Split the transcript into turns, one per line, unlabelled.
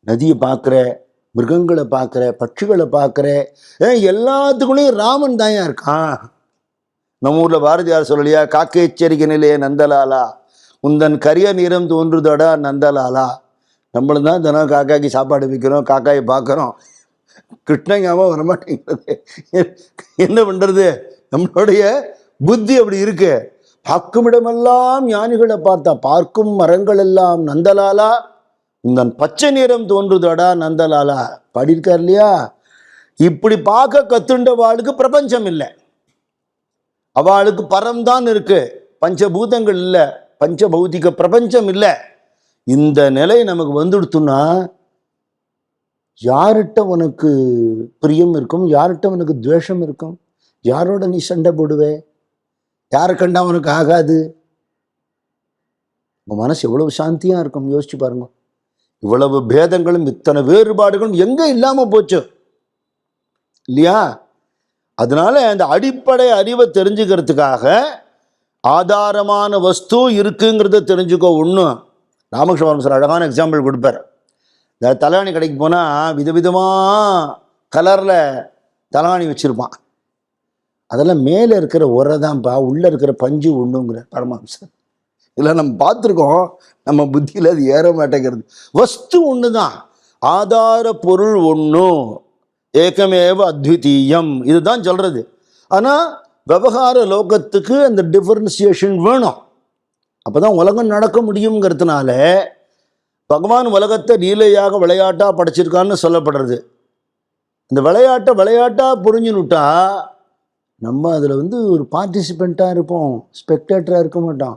நதியை பார்க்குற, மிருகங்களை பார்க்குற, பட்சிகளை பார்க்குற, எல்லாத்துக்குள்ளேயும் ராமன் தான் இருக்கான். நம்ம ஊரில் பாரதியார் சொல்லலையா, காக்கை எச்சரிக்கை நிலையே நந்தலாலா, உந்தன் கரிய நிறம் தோன்றுதடா நந்தலாலா. நம்மளும் தான் தினம் காக்காய்க்கு சாப்பாடு வைக்கிறோம், காக்காயை பார்க்குறோம், கிருஷ்ணங்காம வரமாட்டேங்கிறது. என்ன பண்ணுறது? நம்மளுடைய புத்தி அப்படி இருக்கு. பார்க்கும் இடமெல்லாம் ஞானிகளை பார்த்தா, பார்க்கும் மரங்கள் எல்லாம் நந்தலாலா, உந்தன் பச்சை நிறம் தோன்றுதடா நந்தலாலா பாடியிருக்கார் இல்லையா? இப்படி பார்க்க கத்துண்ட வாளுக்கு பிரபஞ்சம் இல்லை, அவளுக்கு பரம்தான் இருக்கு, பஞ்சபூதங்கள் இல்லை, பஞ்சபௌதிக பிரபஞ்சம் இல்லை. இந்த நிலை நமக்கு வந்துடுத்துன்னா யார்கிட்ட உனக்கு பிரியம் இருக்கும், யார்கிட்ட உனக்கு துவேஷம் இருக்கும், யாரோட நீ சண்டை போடுவே, யாரை கண்டா உனக்கு ஆகாது? உன் மனசு எவ்வளவு சாந்தியா இருக்கும் யோசிச்சு பாருங்க. இவ்வளவு பேதங்களும் இத்தனை வேறுபாடுகளும் எங்க இல்லாம போச்சு இல்லையா? அதனால அந்த அடிப்படை அறிவை தெரிஞ்சுக்கிறதுக்காக ஆதாரமான வஸ்து இருக்குங்கிறத தெரிஞ்சுக்கோ. ஒன்றும் ராமகிருஷ்ண சார் அழகான எக்ஸாம்பிள் கொடுப்பார். இந்த தலாணி கடைக்கு போனால் விதவிதமாக கலரில் தலாணி வச்சுருப்பான். அதெல்லாம் மேலே இருக்கிற உரை தான்ப்பா, உள்ளே இருக்கிற பஞ்சு ஒன்றுங்கிற பரமஹம்சர். இதெல்லாம் நம்ம பார்த்துருக்கோம், நம்ம புத்தியில் அது ஏற மாட்டேங்கிறது. வஸ்து ஒன்று தான், ஆதார பொருள் ஒன்று, ஏகமேவ அத்விதீயம், இதுதான் சொல்கிறது. ஆனால் விவகார லோகத்துக்கு அந்த டிஃபரன்சியேஷன் வேணும், அப்போ தான் உலகம் நடக்க முடியுங்கிறதுனால பகவான் உலகத்தை லீலையாக விளையாட்டாக படைச்சிருக்கான்னு சொல்லப்படுறது. இந்த விளையாட்டாக புரிஞ்சுனுட்டா நம்ம அதில் ஒரு பார்ட்டிசிபெண்ட்டாக இருப்போம், ஸ்பெக்டேட்டராக இருக்க மாட்டோம்.